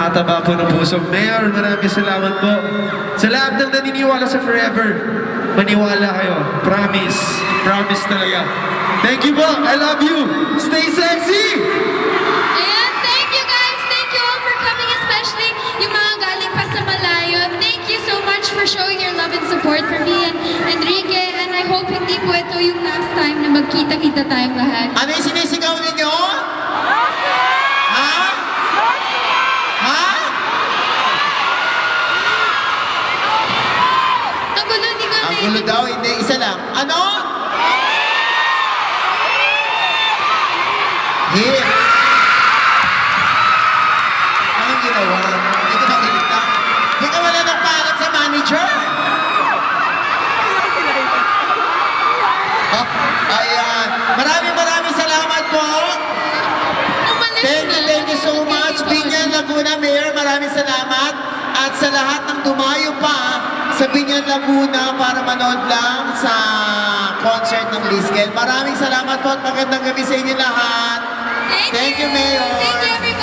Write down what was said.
nakakataba po ng puso. Mayor, maraming salamat po. Sa lahat ng naniniwala sa Forever, maniwala kayo. Promise. Promise talaga. Thank you po. I love you. Stay sexy! Ayan, thank you guys. Thank you all for coming, especially yung mga galing pa sa malayo. Thank you so much for showing your love and support for me and Enrique. And I hope hindi po ito yung last time na magkita-kita tayong lahat. Ano yung sinisigaw ninyo? Ha? Ha? Ang gulo, hindi ko Ang gulo daw, hindi. Isa lang. Ano? Hit. Anong ginawa? Hindi ko makita. Hindi ka wala ng pangalan sa manager. Oh, ayan. Maraming salamat po. Umalis Thank you so much. Binyan Laguna Mayor, maraming salamat. At sa lahat ng dumayo pa sa Binyan Laguna para manood lang sa concert ng Liskel. Maraming salamat po at magandang gabi sa inyo lahat. Thank you, Mayor. Thank you, everybody.